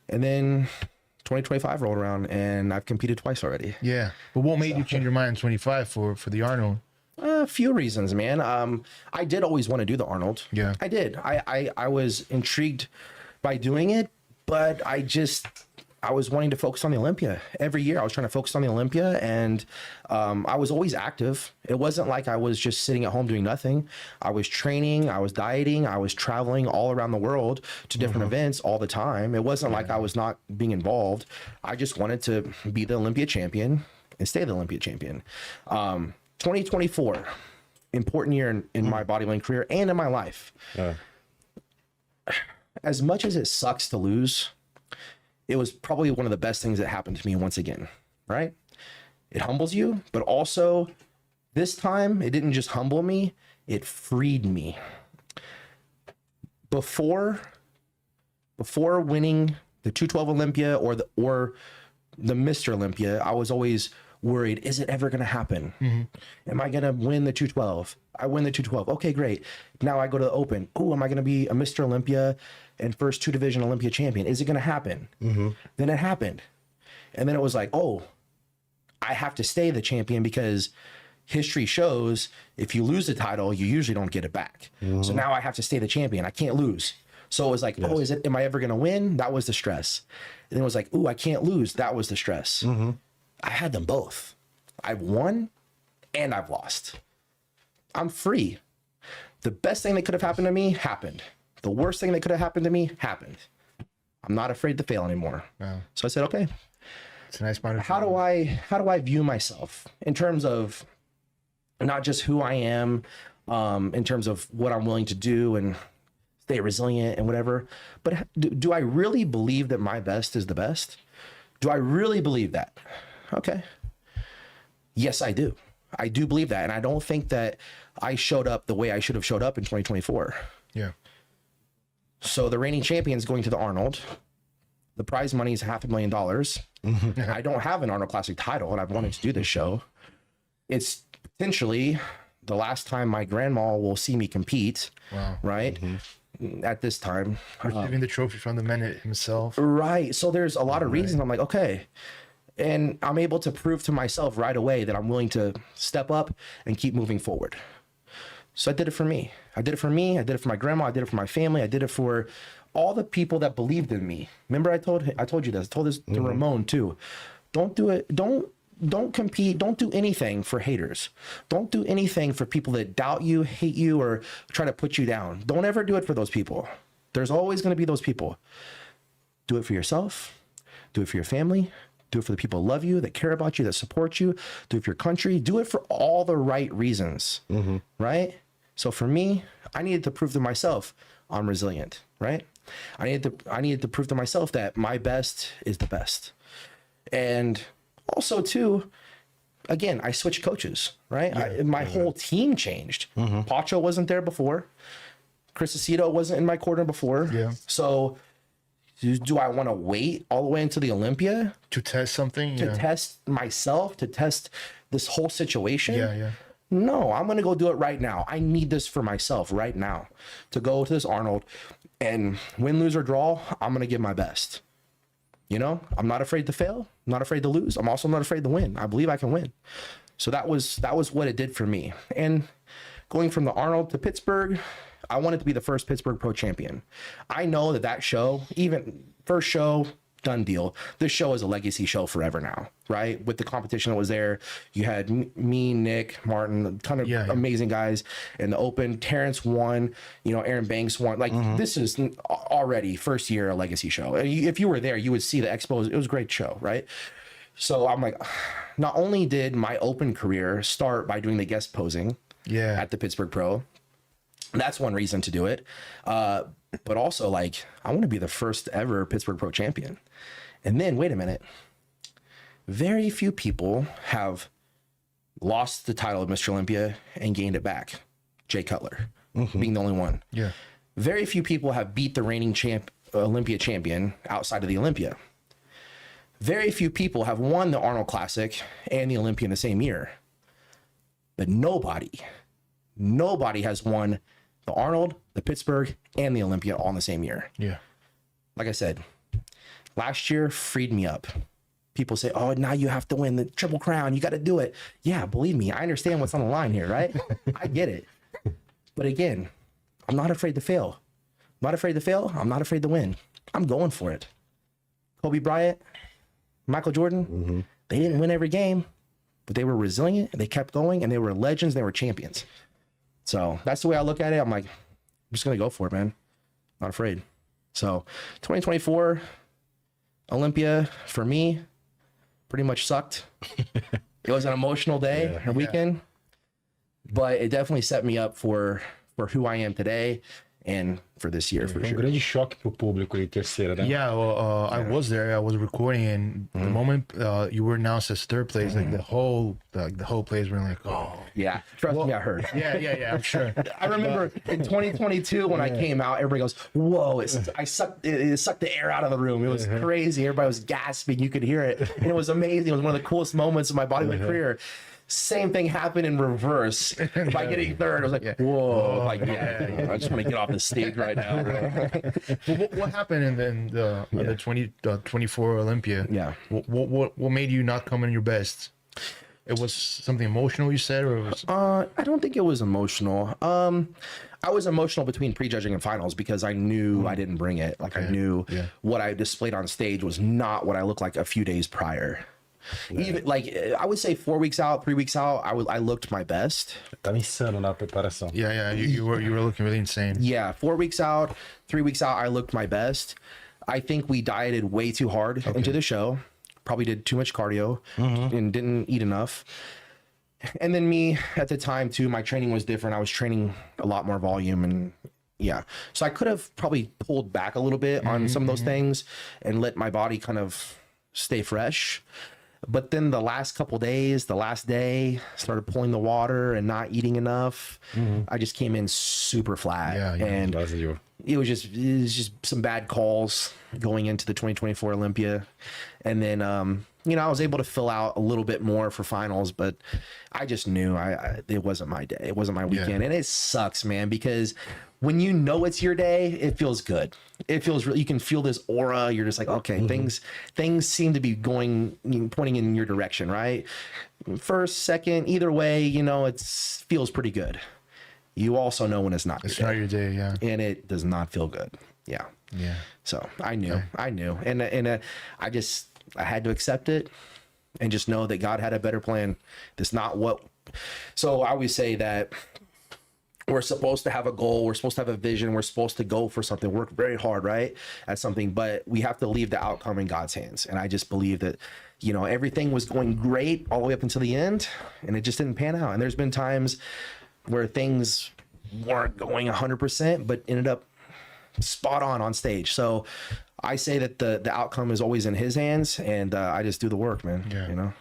And then 2025 rolled around and I've competed twice already. Yeah. But what made you change your mind in 25 for the Arnold? A few reasons, man. I did always want to do the Arnold. Yeah. I did. I was intrigued by doing it, but I was wanting to focus on the Olympia. Every year I was trying to focus on the Olympia, and I was always active. It wasn't like I was just sitting at home doing nothing. I was training, I was dieting, I was traveling all around the world to different events all the time. It wasn't like I was not being involved. I just wanted to be the Olympia champion and stay the Olympia champion. 2024, important year in my bodybuilding career and in my life. As much as it sucks to lose, it was probably one of the best things that happened to me once again, right? It humbles you, but also this time it didn't just humble me, it freed me. Before winning the 212 Olympia or the Mr. Olympia, I was always worried, is it ever going to happen? Am I going to win the 212? I win the 212. Okay, great. Now I go to the Open. Oh, am I going to be a Mr. Olympia and first 2 division Olympia champion? Is it going to happen? Then it happened. And then it was like, oh, I have to stay the champion because history shows if you lose the title, you usually don't get it back. So now I have to stay the champion. I can't lose. So it was like, oh, am I ever going to win? That was the stress. And then it was like, oh, I can't lose. That was the stress. I had them both. I've won and I've lost. I'm free. The best thing that could have happened to me happened. The worst thing that could have happened to me happened. I'm not afraid to fail anymore. Wow. So I said, okay, It's a nice part of how do I view myself in terms of not just who I am, in terms of what I'm willing to do and stay resilient and whatever, but do I really believe that my best is the best? Do I really believe that? Okay. Yes, I do. I do believe that. And I don't think that I showed up the way I should have showed up in 2024. Yeah. So the reigning champion is going to the Arnold. The prize money is $500,000. I don't have an Arnold Classic title, and I've wanted to do this show. It's potentially the last time my grandma will see me compete. Wow. Right? At this time. Receiving the trophy from the man himself. Right. So there's a lot of reasons. I'm like, okay. And I'm able to prove to myself right away that I'm willing to step up and keep moving forward. So I did it for me. I did it for me. I did it for my grandma. I did it for my family. I did it for all the people that believed in me. Remember, I told you this. I told this to Ramon too. Don't do it. Don't compete. Don't do anything for haters. Don't do anything for people that doubt you, hate you, or try to put you down. Don't ever do it for those people. There's always going to be those people. Do it for yourself. Do it for your family. Do it for the people who love you, that care about you, that support you. Do it for your country. Do it for all the right reasons, right? So for me, I needed to prove to myself I'm resilient, right? I needed to prove to myself that my best is the best. And also too, again, I switched coaches, right? My whole team changed. Pacho wasn't there before. Chris Aceto wasn't in my corner before. Yeah. So do I want to wait all the way into the Olympia To test something? to test myself, to test this whole situation? Yeah. No, I'm going to go do it right now. I need this for myself right now to go to this Arnold and win, lose, or draw. I'm going to give my best. You know, I'm not afraid to fail. I'm not afraid to lose. I'm also not afraid to win. I believe I can win. So that was what it did for me. And going from the Arnold to Pittsburgh, I wanted to be the first Pittsburgh Pro Champion. I know that show, even first show, done deal. This show is a legacy show forever now, right? With the competition that was there, you had me, Nick, Martin, a ton of amazing guys in the Open. Terrence won, Aaron Banks won. Like this is already first year a legacy show. If you were there, you would see the expo. It was a great show, right? So I'm like, not only did my Open career start by doing the guest posing at the Pittsburgh Pro, that's one reason to do it. But also, like, I want to be the first ever Pittsburgh Pro Champion. And then, wait a minute. Very few people have lost the title of Mr. Olympia and gained it back. Jay Cutler being the only one. Yeah. Very few people have beat the reigning Olympia champion outside of the Olympia. Very few people have won the Arnold Classic and the Olympia in the same year. But nobody has won the Arnold, the Pittsburgh, and the Olympia all in the same year. Yeah. Like I said, Last year freed me up. People say, oh, now you have to win the Triple Crown. You got to do it. Yeah, believe me, I understand what's on the line here, right? I get it. But again, I'm not afraid to fail. I'm not afraid to fail. I'm not afraid to win. I'm going for it. Kobe Bryant, Michael Jordan, they didn't win every game, but they were resilient. They kept going, and they were legends. They were champions. So that's the way I look at it. I'm like, I'm just going to go for it, man. Not afraid. So 2024 Olympia for me pretty much sucked. It was an emotional day, a weekend, but it definitely set me up for who I am today and for this year for Foi sure. grande choque pro público aí, terceira, né? Yeah, well, I was there. I was recording, and the moment you were announced as third place, like the whole place were like, oh, Yeah, trust me, I heard. yeah, I'm sure. I remember in 2022 when I came out, everybody goes, "Whoa!" It sucked the air out of the room. It was crazy. Everybody was gasping. You could hear it, and it was amazing. It was one of the coolest moments of my bodybuilding career. Same thing happened in reverse. By getting third, I was like, "Whoa!" Like, I just want to get off the stage right now. But what happened in the 2024 Olympia? Yeah. What made you not come in your best? It was something emotional, you said, or it was... I don't think it was emotional. I was emotional between prejudging and finals because I knew I didn't bring it. Like I knew what I displayed on stage was not what I looked like a few days prior. Even like I would say 4 weeks out, 3 weeks out, I looked my best. Tava insano na preparação. Yeah, you were looking really insane. Yeah, 4 weeks out, 3 weeks out, I looked my best. I think we dieted way too hard into the show. Probably did too much cardio and didn't eat enough. And then me at the time too, my training was different. I was training a lot more volume and so I could have probably pulled back a little bit on some of those things and let my body kind of stay fresh. But then the last couple days, the last day, started pulling the water and not eating enough. I just came in super flat, and Vazio. it was just some bad calls going into the 2024 Olympia. And then I was able to fill out a little bit more for finals, but I just knew it wasn't my day. It wasn't my weekend. And it sucks, man, because when you know it's your day, it feels good. It feels you can feel this aura. You're just like, okay, things seem to be pointing in your direction, right? First, second, either way, it feels pretty good. You also know when it's not. It's not your day, yeah. And it does not feel good. Yeah. So I knew, and I had to accept it and just know that God had a better plan. That's not what. So I always say that we're supposed to have a goal. We're supposed to have a vision. We're supposed to go for something, work very hard, right, at something, but we have to leave the outcome in God's hands. And I just believe that, everything was going great all the way up until the end, and it just didn't pan out. And there's been times where things weren't going 100%, but ended up spot on stage. So I say that the outcome is always in his hands, and I just do the work, man.